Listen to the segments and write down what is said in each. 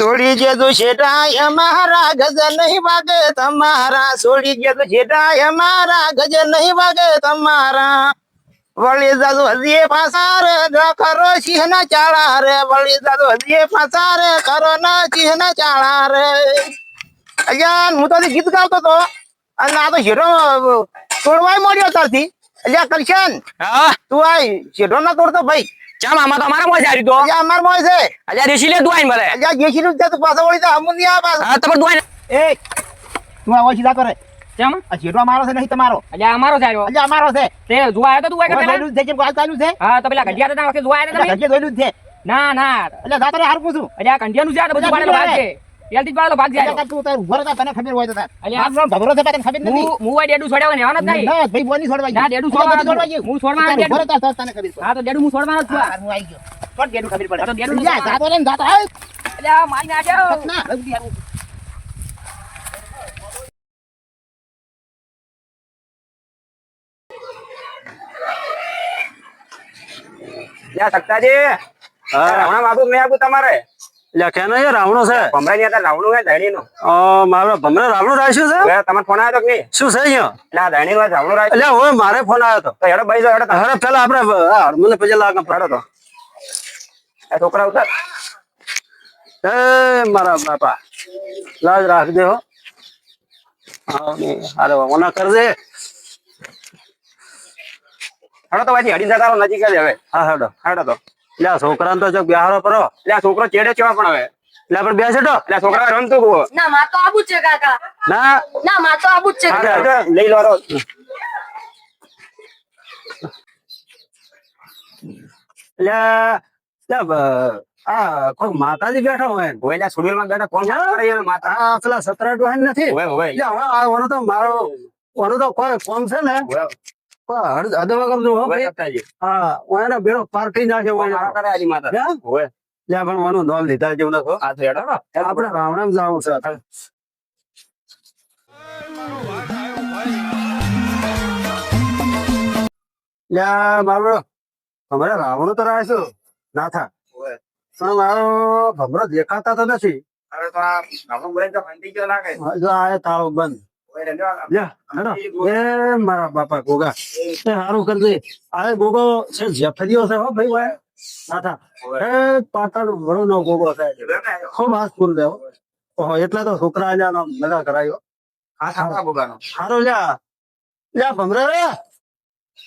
છોડી દેજો શેઠા અમારા ગજ નહીં વાગે તમારા છોડી દેજો શેઠા અમારા ગજ નહીં વાગે તમારા વળી જાદુ હજી પાસા રે કરો સિંહ ના ચાળા રે વળી જાદુ હજી પાસા રે કરો ના સિંહ ના ચાળા રે અલ્યા હું તો ગીત ગાવતો હતો અને આ તો શેઠો તોડવાય મળ્યો તારથી અલ્યા કરશન હા તું આય શેઠો ના તોડતો ભાઈ ચાલ આમાં તો અમારા મોજ આવી તો અલ્યા અમાર મોય છે અલ્યા દેશી લે તું આઈને ભલે અલ્યા જેસી નું તું પાછો વળી તો હમું નહીં આ પાછો હા તમે તું આઈને એ તું આવો સીધા કરે કેમ આ શેઠો અમારો છે નહીં તમારો અલ્યા અમારો છે આવ્યો અલ્યા અમારો છે તે જોવા આવ્યો તો તું આઈ ધોઈલું જ છે કેમ કાલ ચાલ્યું છે હા તો પેલા ઘડિયા હતા વખતે જોવા આવ્યા એટલે તમે ઘરકે ધોઈલું જ છે ના ના એટલે જાતો રે હાર પૂછું અલ્યા કંડિયાનું છે આ તો બધું પાડેલો ભાગ છે એલથી જ પાડેલો ભાગ છે એટલે તું તાર ઉભો રહે તને ખબર હોય તો તાર અલ્યા આમ ભબરો છે તને ખબર નથી હું આ ડેડું છોડ્યા ને આવાનો જ નહીં ના ભાઈ બોની છોડવા ના ડેડું છોડવા ગયું હું છોડવાનો ઉભો રહે ડેડું તાર તને ખબર પડે હા તો ડેડું હું છોડવાનો જ છું હા હું આવી ગયો કોણ કેનું ખબર પડે હા તો ડેડું જા જાતો રે ને જાતો આય અલ્યા મારી નાખ્યો ના રઘુજી આવું યા સક્તાજી રાવણા બાબુ મેં આપું તમારે લખ્યા નહીં રાવણો છે ભમરાની હતા રાવણું હે ધણીનું મારો ભમરે રાવણું રાખ્યું છે હવે તમારે ફોન આવ્યો તો કે નહીં શું છે અહીંયા એટલે આ ધણીનું રાવણું રાખ્યું એટલે હવે મારે ફોન આવ્યો હતો તો હેડો ભાઈ જો હેડો તમે. હવે પેલા આપણે મને પછી લાગ હેડો તો એ છોકરા ઉતર એ મારા બાપા લાજ રાખજે હો અરે ઓના કરજે હેડો તો પછી હડી જતા રહો નજીક જ હવે હા હેડો હેડો તો એટલે આ છોકરાને તો જો બિહારો પરો એટલે આ છોકરો ચેડે ચેવા પણ હવે એટલે આપણે બેસેટો એટલે આ છોકરા રમતું કુવો ના માં તો આબુ જ છે કાકા ના ના માં તો આબુ જ છે હેડો, હેડો, લઈ લો રો. એટલે આ કોઈ માતાજી બેઠા હોય હવે એટલે આ સુડીલમાં બેઠા કોણ કરે એ માતા આ પેલા સતરાટ વાહન નથી હવે હવે એટલે હવે આ ઓનો તો મારો ઓનો તો કોઈ કોમ છે ને હવે અદવા ગમ જો હવે સક્તાજી હા ઓનો બેડો પાર કરી નાખ્યો હોય મારા કરે આજી માતા હે? હવે ત્યાં પણ ઓનું નામ લીધા જેવું નથી હો. આ તો હેડો ને. આપણે રાવણામ જવું છે લ્યા મારો ભમરો રાવણું તો રાખ્યું ના થા હવે. પણ મારો ભમરો દેખાતા તો નથી હવે તો આ રાવણું બોલાય તો ફંટી ગયો લાગે જો આ તાળો બંધ હવે લેજો આ. લ્યા હેડો. એ મારા બાપા ગોગા એ સારું કરજે આ ગોગો છે જેફરીઓ છે હો ભાઈ ભાઈ ના થા એ પાટણ વડો નો ગોગો છે ખૂબ હાથ ફૂલ દેવો ઓહો એટલે તો છોકરા આલ્યા મજા કરાયો આ સાપા બોગાનો સારો લ્યા લ્યા ભમરા રે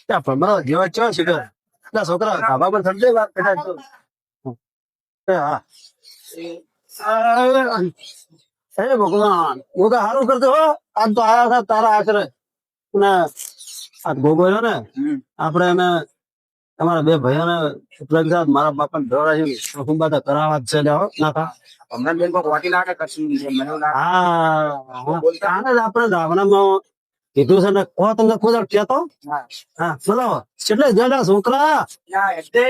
લ્યા ભમરા જેવા ચો છે કે લ્યા છોકરા ધાબા પર ચડજે વાત બેઠા તો એ હા હે ભગવાન ગોગા સારું કરતો હો આજ તો આયા હતા તારા આશરે ને આ ગોગો છે ને આપણે એને તમારા બે ભાઈઓને પ્રગજાત મારા બાપાને ધોરાયું ખુંબાતા કરાવવા જ છે લ્યા હો નાખા હમણાં બેન કોઈ વાટી નાખે કશું નહીં. મને એવું લાગે. હા આને જ આપણે ધાવણામાં કીધું છે ને કો તમને ખુદ કહેતો હા બોલો કેટલે જણા છોકરા યા એટલે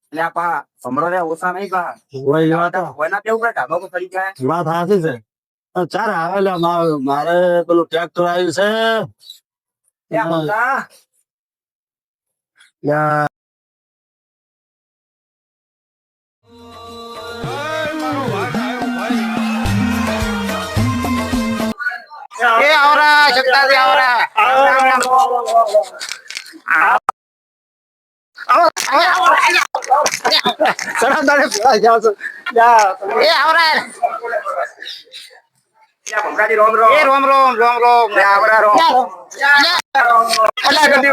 એટલે આ પા ભમરો રે ઓછા નહીં પા હોય એ વાત કોઈના કેવું કરે ઢાબા પર ચડી જાય વાત સાચી છે ચાર આવે લે મારે પેલું ટ્રેક્ટર આવ્યું છે યા ભમરા. યા એ આવરા શક્તાજી આવરા એ આવરા યા ભમરાજી રોમ રોમ. એ રોમ રોમ રોમ રોમ યા આવરા રોમ. અલ્યા ગધી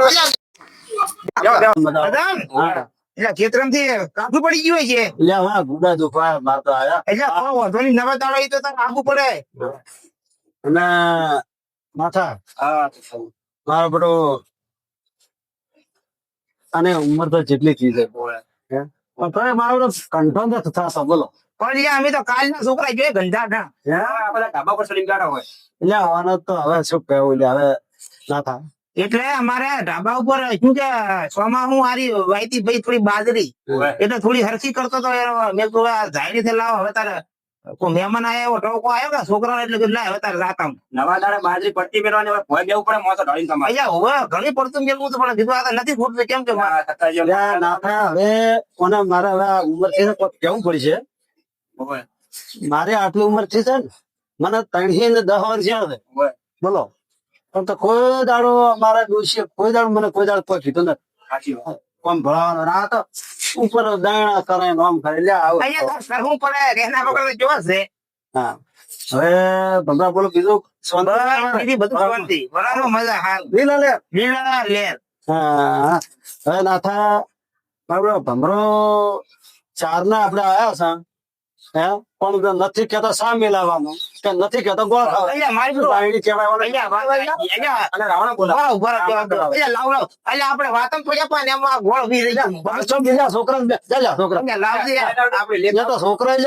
જાઓ, જાઓ. બદામ હા એટલે ખેતરમથી કાઢું પડી ગયું છે લે હા ગુડા દુખવા મારતો આયા એટલે કોઈ વાંધો નહીં નવા દાડો ઈ તો તાર આખું પડે અને માથા હા મારો બેટો અને ઉંમર તો જેટલી ચીજ છે પણ તોય મારો બેટો કંઠો તો થતો બોલો પણ લ્યા અમે તો કાલના છોકરા જોઈએ ગંધા ના આ બધા ઢાબા પર ચડીને ગાડા હોય એટલે આવવાનો તો હવે શું કહેવું લે હવે ના થાય એટલે અમારે ઢાબા ઉપર શું કે સોમાં હું હારી વાયતી ભાઈ થોડી બાજરી એટલે થોડી હરખી કરતો તો મેં તો ઝાયરી થી લાવો હવે તારે કોઈ મહેમાન આયા એવો ટોકો આવ્યો કે છોકરા એટલે કીધું લાય હવે તારે રાતામ નવા દાડે બાજરી પટ્ટી મેળવાની હવે ભોય બેવું પડે મોસો ઢળીને તમારે અહીંયા હવે ઘણી પડતું મેળવું તો પણ કીધું આ તો નથી ફૂટતું કેમ કે આ થતા લે ના થાય હવે કોને મારે હવે આ ઉંમર છે ને કોક કેવું પડશે ઓવે. મારી આટલી ઉંમર થી છે ને મને 3 ને 10 વર્ષ થયા છે ઓવે. બોલો પણ તો કોઈ દાડો મારા ડોશીએ કોઈ દાડો મને કોઈ દાડો કોઈ કીધું નથી સાચી વાત. કોમ ભણાવવાનો ના તો ઉપર દાણા કરે ને આમ કરે લે આવું અહીંયા તો સરખું પડે એના વગર જો છે હા હવે ભમરા બોલો બીજું બીજી બધું શાંતિ. બરાબર મજા હાલ લીલા લે લીલા લેર હા હવે નાથા મારો ભમરો 4 ના આપણે આયા છે હે પણ નથી કેતો સા મિલાવાનું કે નથી કેતો ગોળ ખાવા અહીંયા મારી શું બાયડી કહેવાય અહીંયા અહીંયા અને રાવણ બોલા. વાહ, ઉભા રહો, અહીંયા લાવ લાવ અહીંયા આપણે વાતમ પડ્યા પણ એમાં ગોળ બી રહી ગયું. પાછો બીજા છોકરા છોકરા અહીંયા લાવજે આપણે લે ત્યાં તો છોકરા જ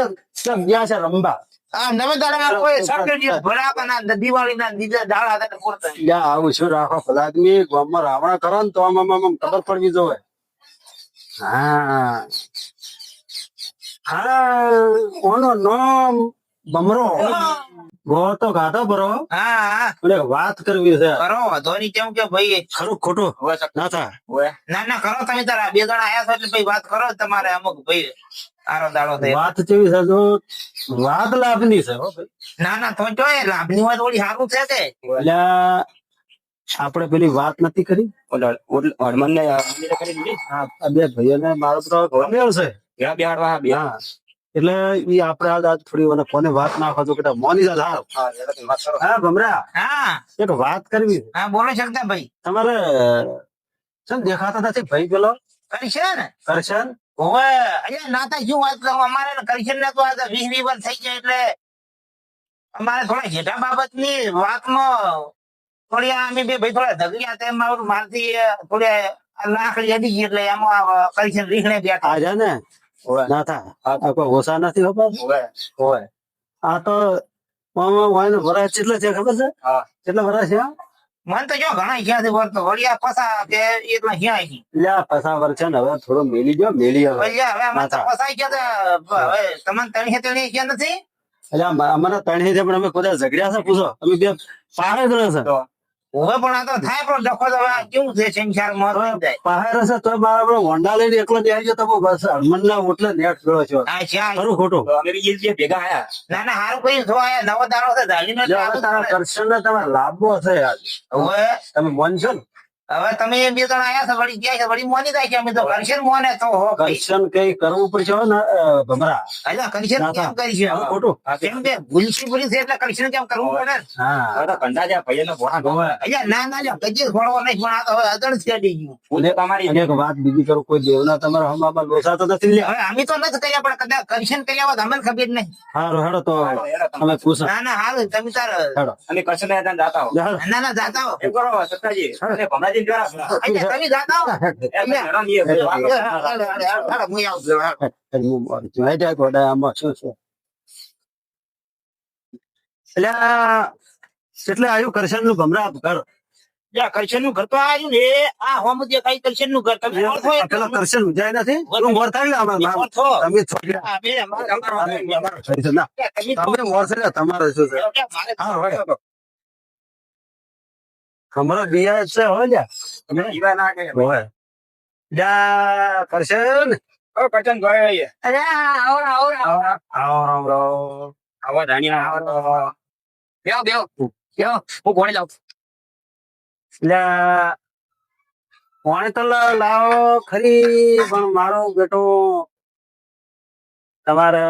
ગયા છે રમવા આ નવે દાડામાં કોઈ સરકારી ભરાવાના દિવાળીના બીજા દાડા હતા પૂરતા યા આવું શું રાખો ભલા આદમી ગામમાં રાવણા કરો ને તો આમ ખબર પડવી જોવે હા હા ઓનો નામ ભમરો ગો તો ગાધો બરો હા હા અને વાત કરવી છે કરો વાંધો નહીં કેમ કે ભાઈ ખરું ખોટું ઓવે સર. ના થાય ઓવે. ના ના કરો તમે તારા 2 જણા આયા છો એટલે ભાઈ વાત કરો તમારે અમુક ભાઈ આરો દાડો થાય વાત કેવી છે જો વાત લાભની છે હો ભાઈ ના ના તો જો એ લાભની વાત થોડી સારું છે કે એટલે આપણે પેલી વાત નથી કરી હનુમાનને મંદિરે કરી દીધી. આ બે ભાઈઓને મારો તો ગમેલ છે ઘેરા બેહાડવા બે. હા એટલે ઈ આપણે આજ થોડી મને કોને વાત નાખો છો કે મોની જા હાલ હા, એટલે તમે વાત કરો. હા ભમરા હા એક વાત કરવી છે. હા બોલો શકતા ભાઈ તમારે ચમ દેખાતા નથી ભાઈ પેલો કરી છે ને કરશન હવે અહીંયા નાતા શું વાત કરું અમારે કરશન ને તો આ 20 વર્ષ થઈ ગયા એટલે અમારે થોડા જેઠા બાબતની વાતમાં થોડી અમે બે ભાઈ થોડા ઝઘડ્યા તેમ મારું મારથી થોડી લાકડી અડી ગઈ એટલે એમાં કરશન રીખણે બેઠા આજે ને ઓવે. ના થાય આ કોઈ ઓછા નથી ખબર ઓવે. ઓવે. આ તો વરાય કેટલા છે ખબર છે હા. કેટલા વરાય છે મને તો જો ઘણા ક્યાંથી વર્તો વળિયા પસા કે એટલા ક્યાં છે લ્યા પસા વર છે ને હવે થોડો મેલી ગયો મેલી હવે વળિયા હવે અમે તો ના. પસાઈ ગયા તો હવે તમને તણી ક્યાં નથી એટલે અમારા ત્રણે છે પણ અમે કોઈ ઝઘડ્યા છે પૂછો અમે બે પાહે જ રહે છે તો હવે પણ આ તો થાય પણ ડખો તો હવે આ કેવું છે સંસારમાં થઈ જાય પાહે રહેશે તો મારા આપણે હોન્ડા લઈને એકલો બેસી ગયો તો બસ હનુમાનના ઓટલે નેટ ગયો છો આ છે ખરું ખોટું તો અમે બી જે ભેગા આયા. ના ના હારું કઈ જો આ નવો દાડો છે ધાલીનો જો હવે તારા કરશન ને તમારે લાભો છે આજ. હવે તમે માનશો ને હવે તમે 2 જણા આયા છો વળી ગયા છે વળી મોની જાય છે અમે તો કરશન મોને તો હો ભાઈ કરશન કઈ કરવું પડશે હો ને ભમરા અલ્યા કરશન ના કેમ કરી છે હવે ખોટું કેમ કે ભૂલસી ભૂલી છે એટલે કરશન કેમ કરવું પડે ને? હા હવે તો કંડા જ્યાં ભાઈઓનો ભોળા ગોવા. અલ્યા ના ના લ્યા કજે ખોળવો નહીં પણ આ તો હવે અદણ છેડી ગયું હું તો તમારી અને એક વાત બીજી કરું કોઈ દેવના તમારા હમામાં લોસા તો નથી લ્યા હવે અમે તો નથી કર્યા પણ કદાચ કરશન કર્યા હોત અમને ખબર નહીં હારું હેડો તો હેડો તમે. અમે પૂછો ના ના હારું તમે તાર હેડો અમે કરશન ને ત્યાં જાતા હો. હેડો. ના ના જાતા હો એમ કરો સત્તાજી અને ભમરાજી દ્વારા અલ્યા તમે જાતા હો એમ હેડો નહીં, એ વાત કરો. હાલો, હું આવું છું. જોઈતા ગોડા આમાં શું છે એટલે એટલે આવ્યું કરશન નું ભમરા ઘર યા કરશન નું ઘર તો આવ્યું ને આ હોમ જે કઈ કરશન નું ઘર તમે ઓળખો એટલું. પેલા કરશન ઉજાય નથી તું મોર થાય ને આમાં નામ. ઓળખો. તમે છોકરા આ બે અમારા છે ના તમે તમે મોર છે ને તમારે શું છે મારે હા હોય હમણાં બિયા છે હોય લ્યા તમે ઈવા ના કે હોય લ્યા કરશન ઓ કરશન ભાઈ અરે આવો આવો આવો. આવો રામ રામ આવો ધાણિયા આવો. બેહો બેહો બેહો હું કોણે લાવ લ્યા પાણી તો લાવો ખરી પણ મારો બેટો તમારે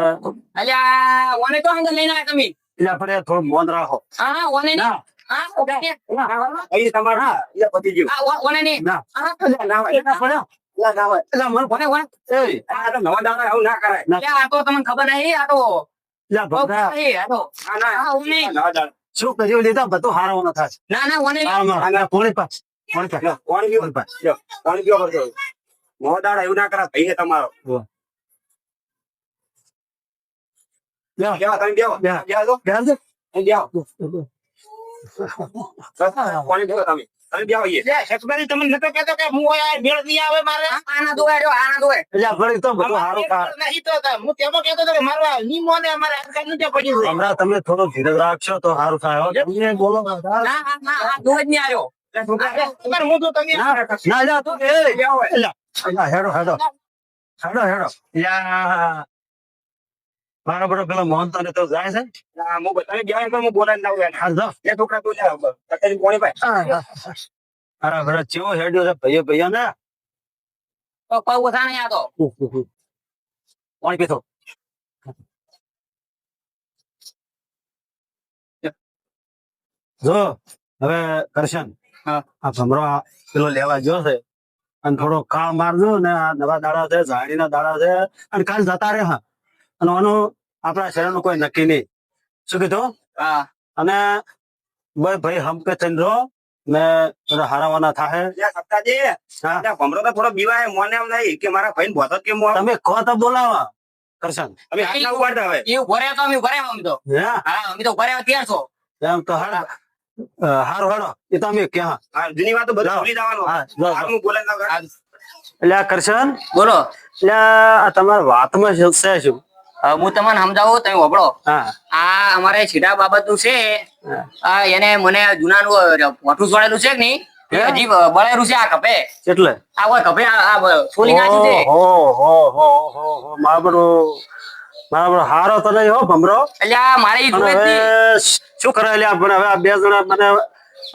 અલ્યા ઓને તો હંગ લઈને આવ્યા તમે એટલે આપણે થોડું મોન રાખો હા ઓને નહીં ના હા ઓકે અહીં તમારે હા એ પતી ગયું. હા ઓને નહીં ના હા ના હોય ના પડ્યો લા ના હોય એટલે મને ઓને ઓને એ આ તો નવા દાણા આવું ના કરાય. અલ્યા આ તો તમને ખબર નહીં આ તો લા ભગા આ તો ના ના હા ઓને નવા દાણા. શું કર્યું લીધા બધું હારો ન થાય ના ના ઓને નહીં. આમાં પોણી પાસ પોણી પાસ લ્યો, પાણી પીવો. લ્યો, પાણી પીવો પડશે. નવા દાણા એવું ના કરાય. ભાઈ છે તમારો. લ્યો બેહો, તમે બેહો. બેહો. બેહો તો. બેહાલ દે તમે બેહો. બસ, પાણી પીવો તમે. તમે બેહો અહીંયા. લે, સસમારી તમને નતો કહેતો કે હું આ મેળ નહીં આવે મારે આના દોય રહ્યો આના દોય એટલે ફરી તો બધું હારું કા નહીં તો હું તેમાં કહેતો હતો કે મારું આ નિમો ને અમારે આજકાલ નથી પડ્યું છે. હમણાં તમે થોડો ધીરજ રાખશો તો સારું થાય હો. તમે બોલો ના ના ના આ દોય જ નહીં આવ્યો તમારે હું તો તમે ના જા તું એ એલા, એલા, હેડો હેડો હેડો હેડો યા મારા બરો પેલા મોહન તને તો જાય છે આ હું બધાને ગયા તો હું બોલાવી લાવું એને. હાલ જાઓ. એ છોકરા તું જા તકેલી કોણી ભાઈ મારા બરો ચેવો હેડ્યો છે ભાઈઓ ભાઈઓ ને તો પગ ઓછા નહીં આ તો. પાણી પીધો જો હવે કરશન હા. આ ભમરો પેલો લેવા ગયો છે અને થોડો કાળ મારજો ને આ નવા દાડા છે ઝાડીના દાડા છે અને કાલ જતા રહે હા અને આનું આપણા શરીરનું કોઈ નક્કી નહીં શું કીધું હા અને ભાઈ હમ કે થઈને રહો ને બધા હારાવાના થાય લ્યા સપ્તાજી હા. લ્યા ભમરો તો થોડો બીવાય મોને એમ નહીં કે મારા ભાઈ ભોતો કેમ હું આવું? તમે કહો તો બોલાવા કરશન અમે હાથ ના ઉપાડતા હવે એ ઉભો રહ્યો તો અમે ઉભા રહ્યા અમે તો. હે હા અમે તો ઉભા રહ્યા તૈયાર છો. એમ તો હારું હારો એ તો અમે ક્યાં હા જૂની વાતો બધું જાઓ. ભૂલી જવાનું હા, જાઓ, હાલ જાઓ. હું બોલાવી લાવું. એટલે આ કરશન બોલો. એટલે આ તમારા વાતમાં છે શું હું તમને સમજાવું તમે વપડો. હા આ અમારે છીડા બાબતનું છે. હા. આ એને મને જૂનાનું પોઠું સોળેલું છે કે નહીં એ હે? હજી બળેલું છે આ કપે. એટલે આ હોય કપે આ સોલી નાખ્યું છે. ઓહો મારો બરો હારો તો નહીં હો ભમરો એટલે આ મારે ઈ અને જોવે જ હવે નહીં. શું કરે એટલે આપણે હવે આ બે જણા મને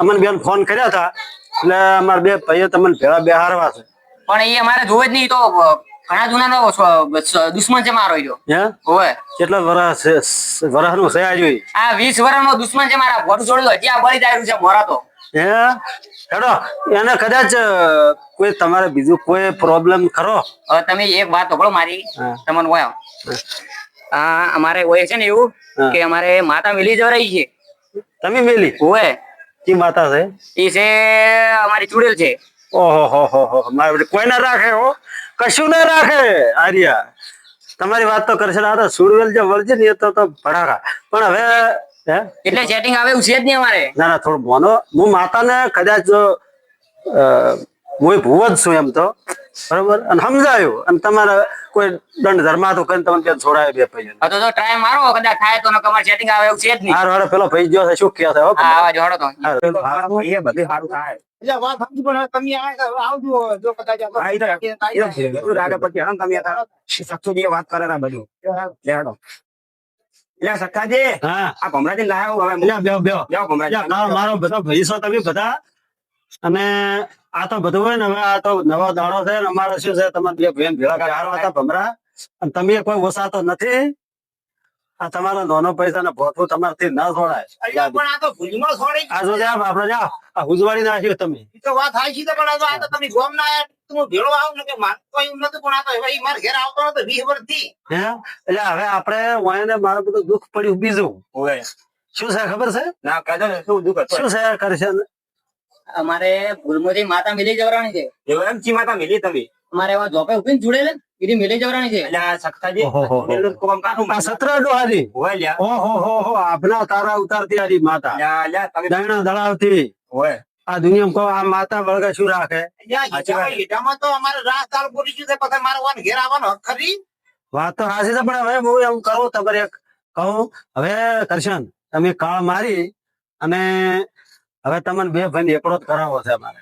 અમને બેન ફોન કર્યા હતા એટલે અમારા બે ભાઈઓ તમને ભેળા બેહારવા છે પણ એ અમારે જોવે જ નહીં તો ઘણા જૂનાનો દુશ્મન છે મારો ઈયો. હે હોય કેટલા વરસનું છે આ જોઈ આ 20 વર્ષનો દુશ્મન છે મારા પોઠું સોળેલું હજી આ બળી જાય છે મોરા તો. હે હેડો એને કદાચ કોઈ તમારે બીજું કોઈ પ્રોબ્લેમ ખરો હવે તમે એક વાત સાંભળો મારી. હા. તમને હોય આ અમારે હોય છે ને એવું હા. કે અમારે માતા મિલી જવરાઈ છે. તમે મેલી હોય કી માતા છે એ છે અમારી ચુડેલ છે. ઓહો મારે કોઈ ના રાખે હો કશું ના રાખે આર્યા તમારી વાત તો કરશે આ તો સુરવેલ જે વળજે ને એ તો ભડાકા પણ હવે હે એટલે સેટિંગ આવે એવું છે જ નહીં અમારે. ના ના થોડું મોનો હું માતાને કદાચ હું ભૂવ જ છું એમ તો બરોબર અને સમજાયું અને તમારે કોઈ દંડ ધર્મા તો કરીને તમને ત્યાં છોડાય બે ભાઈ હા તો ટ્રાય મારો કદાચ થાય તો અમારે સેટિંગ આવે એવું છે જ નહીં. હાર હારે પેલો ભાઈ ગયો છે શું કહે છે હો હા આવા જોડો તો. એ બધું સારું થાય એટલે વાત સમજી પણ તમે આવજો જો કદાચ હા, એ તો એટલું રાગે પછી હમ તમે હતા સક્ષુજી વાત કરે ને બધું લેડો એટલે સક્કાજી હા આ ભમરાજી લાયો હવે એટલે બેહો જાઓ ભમરાજી મારો બધા ભાઈ છો તમે બધા અને આ તો બધું હોય ને હવે આ તો નવો દાડો છે ને અમારે શું છે તમારે બે ભાઈ ભેળા કરવા હતા ભમરા અને તમે કોઈ ઓછાતો નથી આ તમારા નાનો પૈસા ને ભોથું તમારાથી ના છોડાય પણ આ તો ભૂલમાં છોડી આ જો જા આપડે જા આ હુજવાડી નાખ્યું તમે ઈ તો વાત હાચી છે પણ આ તો તમે ગોમ ના આયા તું ભેળો આવ ને કે માર તો એવું નતું પણ આ તો હવે ઈ માર ઘેર આવતો નતો 20 વર્ષથી હે એટલે હવે આપણે વાયને મારું બધું દુઃખ પડ્યું બીજું ઓય શું છે ખબર છે ના કહેજો ને શું દુઃખ હતું શું છે કરશે અમારે ભૂલમાંથી માતા મિલી જવરાણી છે. એવું એમ ચી માતા મિલી તમે અમારે એવા ઝોપે ઉભીને જોડેલે એની મિલી જવરાણી છે. એટલે આ સક્ષાજી ઓહો. પેલું કોમ કાઠું આ સતરાડો હારી હોય લ્યા ઓહો આપના તારા ઉતારતી હારી માતા લ્યા તમે દાણા દળાવતી હોય આ દુનિયામાં કહો આ માતા વળગે શું રાખે સાચી વાત. એટામાં તો અમારે રાત ચાલ પૂરી ગયું છે પછી મારે વાન ઘેર આવવાનો હક ખરી વાત તો હાસી છે પણ હવે હું એમ કરું તમારે એક કહું હવે કરશન તમે કાળ મારી અને હવે તમને બે ભાઈ એકડો જ કરાવો છે અમારે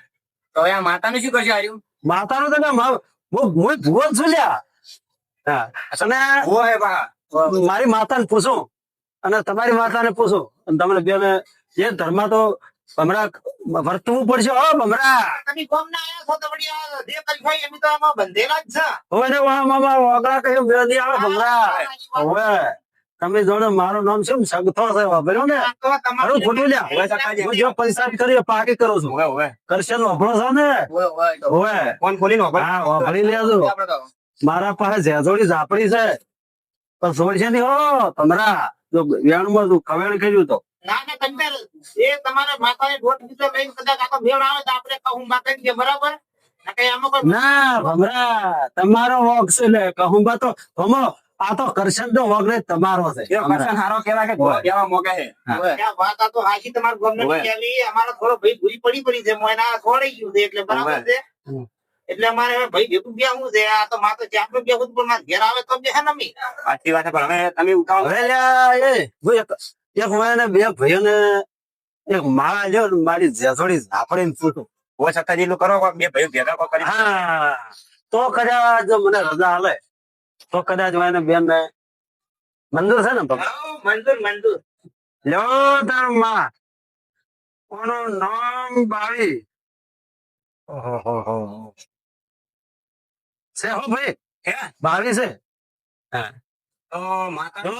તો હવે આ માતાનું શું કરશે હાર્યું? માતાનું તો ના હું ભૂવો જ છું લ્યા હા અને હોય બા મારી માતાને પૂછું અને તમારી માતાને પૂછું અને તમને બેને જે ધર્મ તો ભમરા વર્તવું પડશે હો ભમરા તમે ગોમ ના આયા છો તો વળી આ જે કરી હોય એમ તો આમાં બંધેલા જ છે હવે ને મામા ઓગળા કહ્યું બેદી આવે ભમરા હવે તમે જોડે મારું નામ શું સગથો છે વાપર્યો ને આ તો તમારું મારું ખોટું લ્યા હોય સક્ષાજી હું જો પૈસા કરી પાકી કરું છું હોય હોય કરશે વાપરો છો ને હોય હોય તો. હવે ફોન ખોલીને વાપર. હા વાપરી લેજો આપણે તો. મારા પાસે ઝેઝોડી ઝાપડી છે પણ છોડશે નહીં હો ભમરા જો વેણમાં તું કવેણ કર્યું તો ના ના તમે એ તમારે માતાને દોઢ દીધો લઈને કદાચ આ તો મેળ આવે તો આપણે કહું માતા કે બરાબર ના કઈ આમાં કોઈ ના ભમરા તમારો વોક છે લે કહું બા તો ભમો આ તો કરશન નો વોક ને તમારો છે એ person હારો કહેવાય કે હોય. દેવા મોકે છે હોય. આ વાત આ તો હાચી તમારા ગોમને હોય. ચાલી અમારો થોડો ભાઈ ભૂરી પડી છે મોય ના છોડી ગયું છે એટલે બરાબર હોય. છે હમ. એટલે અમારે હવે ભાઈ ભેગું બેહવું છે આ તો માતો ચાપડો બેહવું પણ મારે ઘેર આવે તો બેહે ને અમી સાચી વાત છે પણ હવે તમે ઉતાવળ હવે લ્યા, એ હું એક મને બે ભાઈઓને એક માળા લ્યો ને મારી ઝેઝોડી ઝાપડી ને પૂછું હોય સક્ષાજી એટલું કરો કોક બે ભાઈ ભેગા કોક કરી હા તો કદાચ જો મને રજા હાલે તો કદાચ હું એને બેન ને મંજૂર છે ને પગ? મંજૂર મંજૂર. લ્યો તાર માં કોનું નામ બાવી. ઓહો છે હો ભાઈ, હે? બાવી છે. તો માતા જો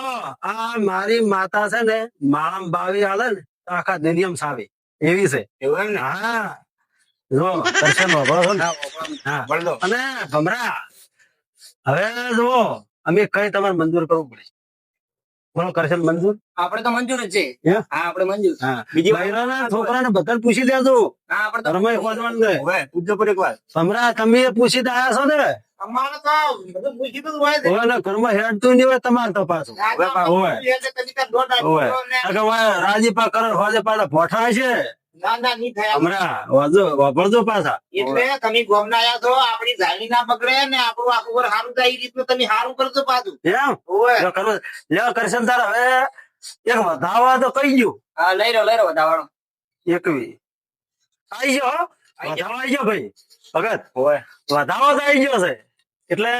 આ મારી માતા છે ને માળામ બાવી હાલે ને તો આખા દુનિયામાં સાવી એવી છે. એવું એમ ને? હા જો દર્શન વાપરો છો ને? હા બોલો. અને ભમરા હવે જુઓ અમે કઈ તમારે મંજૂર કરવું પડે. બોલો કરશે મંજૂર? આપણે તો મંજૂર જ છે. હે? હા આપણે મંજૂર. હા બીજી બૈરાના છોકરાને બધાને પૂછી લેજો. હા આપણે તો રમાઈ ખોદવાનું છે. હવે પૂછજો પર એકવાર. ભમરા તમે પૂછી આયા છો ને? અમારે તો બધું પૂછ્યું જ હોય છે. હવે ને ઘરમાં હેડતું નહીં હોય તમારે તો પાછું. હોય. કદી કાં દોઢ હોય. આપ્યો ને. આ કે હવે રાજીપા કરો હોજે પાછા ભોઠા છે. ના ના નહીં થયા. હમણાં વાપરજો પાછા. એટલે તમે ગોમના આયા છો આપણી જાળી ના બગડે ને આપણું આખું ઘર સારું થાય એ રીતનું તમે સારું કરજો પાછું. એમ હોય. લ્યો કરવું. લ્યો કરશે ને તારે હવે એક વધાવા તો કઈ ગયું. હા લઈ રહ્યો વધાવાળો. એકવી આઈ ગયો હો? વધાવો આઈ ગયો ભાઈ ભગત. હોય. વધાવો તો આઈ ગયો છે એટલે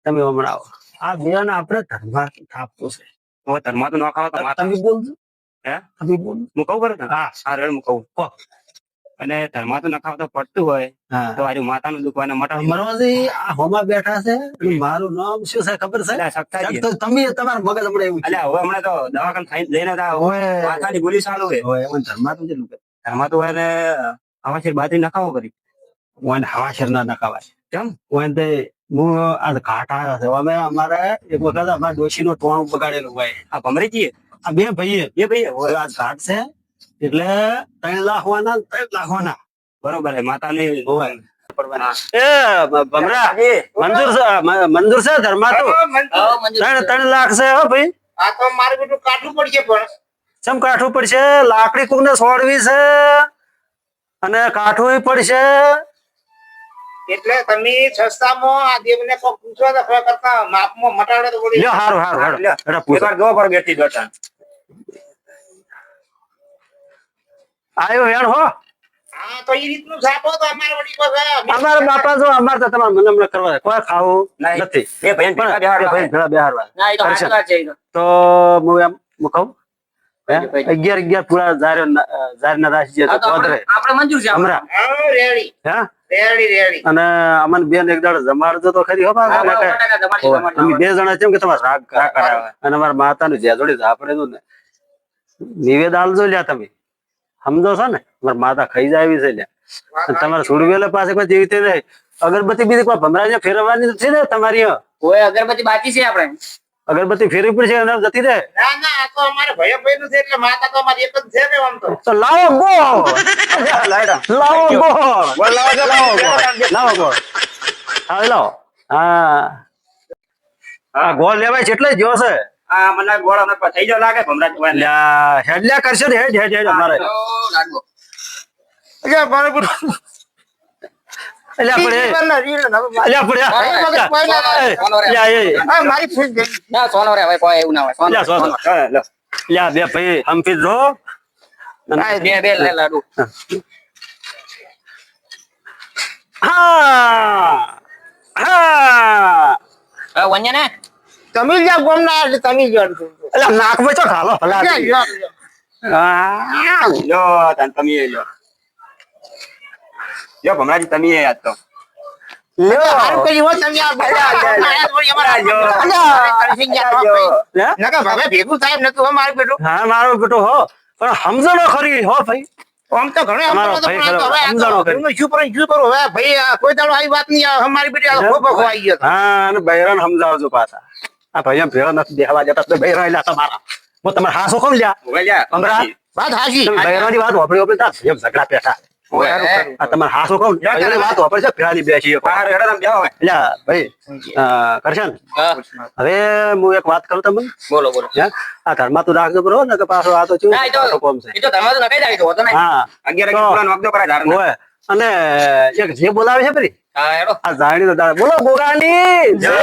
તમે હમણાં આવો. આ બેન આપણે ધર્મા થાપતું છે. હવે ધર્મા તો ન ખાવા તો માતા. તમે બોલજો. હે? તમે બોલ. હું કહું બરોબર ને? હા હા રેડ હું કહું. કહો. અને ધર્મા તો ન ખાવા તો પડતું હોય હા તો આર્યું માતાનું દુઃખ હોય ને મટા મરવાજી આ હોમાં બેઠા છે અને મારું નામ શું છે ખબર છે? અલ્યા સખ્તાજી. તો તમે તમારા મગજ હમણાં એવું છે. અલ્યા હવે હમણાં તો દવાખાને ખાઈને જઈને તો ઓય. માથાની ગોળી ચાલુ છે. ઓય, એમાં ધર્મા તો જેટલું કરે. ધર્મા તો હોય ને આવા છે બાજરી નખાવો કરી. ઓય ને હવા શેર ના નખાવાય. કેમ? ઓય ને તે હું આ ઘાટ આવ્યો છે. અમે અમારે એક વખત અમારા ડોશીનું ટોણું બગાડેલું હોય. આ ભમરીજી આ બે ભાઈએ એ ભાઈ હવે આ ઘાટ છે એટલે 3 લાખ વાના 3 લાખ વાના. બરોબર છે માતાની હોય. પડવાના. એ ભમરા મંજૂર છે મંજૂર છે ધર્મા તો હા, મંજૂર. હા મંજૂર. 3 લાખ છે હો ભાઈ. આ તો મારે બધું કાઢવું પડશે પણ ચમ કાઠું પડશે લાકડી કોકને છોડવી છે અને કાઠું પડશે. એટલે તમે સસ્તામાં આ દેવને કોક પૂછો તો ખરા કરતા માપમાં મટાડે તો પડી. લ્યો હારું હારું હારું લ્યો. એટલે પૂછો. એકવાર જોવો પડે બેઠી દોડતા. આયો હેણ હો હા તો એ રીતનું સાપો તો અમારે વળી પાસે અમારા બાપા જો અમારે તો તમારે મને હમણાં કરવા દે. કોઈ ખાવું નહીં. નથી એ ભાઈને પણ ભેગા એ ભાઈ ભેળા બેહારવા. ના એ તો કરશે. સાચી વાત છે એ તો. તો હું એમ હું કહું હે? 11 પૂરા જારના રાશિ છે હા તો તો પધરે આપણે મંજૂર છે. હમણાં હા રેડી હે રેડી અને અમને બેન એક દાડો જમાડજો તો ખરી હો હા, બાપા. બરાબર, એટલે બરાબર, તમારી હોય. તમારી અમે 2 જણા છે કે તમારે રાગ રાગ કરાવે કરાવે. અને અમારા માતાનું જ્યાં જોડી આપણે તો ને નિવેદ આલજો લ્યા તમે સમજો છો ને મારા માતા ખાઈ જાય એવી છે લ્યા. અને તમારે સુડવેલા પાસે કોઈ જેવી રીતે નહીં. અગરબત્તી બીજી કોઈ ભમરા ફેરવવાની નથી ને તમારી અહીંયા? કોઈ અગરબત્તી બાકી છે આપણે. અગરબત્તી ફેરવી પડશે અને જતી રહે. ના ના આ તો અમારે ભાઈ નું છે એટલે માતા તો અમારી એક જ છે ને આમ તો લાવો ગો લાયડા. લાવો ગો બોલ લાવો છો, લાવો. લાવો ગો હા લાવો હા આ ગોળ લેવાય છે એટલે જ જો છે. આ મને ગોળા ન થઈ જાવ લાગે ભમરા જોવાય ને. લ્યા હેડલ્યા કરશે ને હેડ હેડ હેડ અમારે તો લાડવો. એટલે મારે બધું અલ્યા પડે જીવનના રીણ હવે અલ્યા પડે લ્યા એ આ મારી ફીસ ગઈ ના સોનો રે હવે કોઈ એવું ના હોય સોનો. લ્યા સો હા, લો. લ્યા બે ભાઈ હમફી જો બે બે લે લાડુ. હા હા હવે વન્ય ને તમે જ્યાં ગોમના એટલે તમે જ અડધો. અલ્યા નાકમાં ચો ખાલો ભલા લ્યો, લ્યો, લ્યો. હા લો તાન તમે એ લો. લો ભમરાજી તમે એ યાદ તો. સારું કર્યું હો તમે આ બધા આયા થોડી અમારા અલ્યા, કરશી ગયા હો ભાઈ. લ્યા નકર હવે ભેગું થાય એમ નતું હો મારું બેટું. હા મારો બેટો હો પણ સમજણો ખરી હો ભાઈ. આમ તો ઘણો તમારો સમજાવતો ભાઈ પણ આ તો હવે આ તો સમજાણો કરી. એમનું શું કરું, શું કરું હવે ભાઈ આ કોઈ દાડો આવી વાત નહીં આવે. અમારી બેટી આ ખોબો ખોવાઈ ગયો. હા અને બૈરાને સમજાવજો પાછા. આ ભાઈ એમ ભેળા નથી દેખાવા જતા તો બૈરા એલા તમારા હું તમારે હાસો કોણ લ્યા હવે લ્યા. ભમરા વાત હાચી. તમે બૈરાની વાત વાપરી વાપરી તા એમ ઝઘડા પેઠા હવે હારું કરું. આ તમારે હાસો કોણ બૈરાની વાત વાપરે છે ભેળાની બેસી બહાર હેડો તમે જાઓ હવે. એટલે ભાઈ કરશન હા. હવે હું એક વાત કરું તમને બોલો બોલો. હે? આ ઘરમાં તું રાખજો બરોબર ને કે પાછો આ તો ચૂપ ના એ તો કોમ છે એ તો ધર્મ તો નખાઈ જાય તો હોતો નહીં. હા 11 વાગે પુરાણ વાગતો કરાય ધારણ. હોય અને એક જે બોલાવે છે પેલી હા હેડો. આ જાણી તો બોલો ગોગાની જય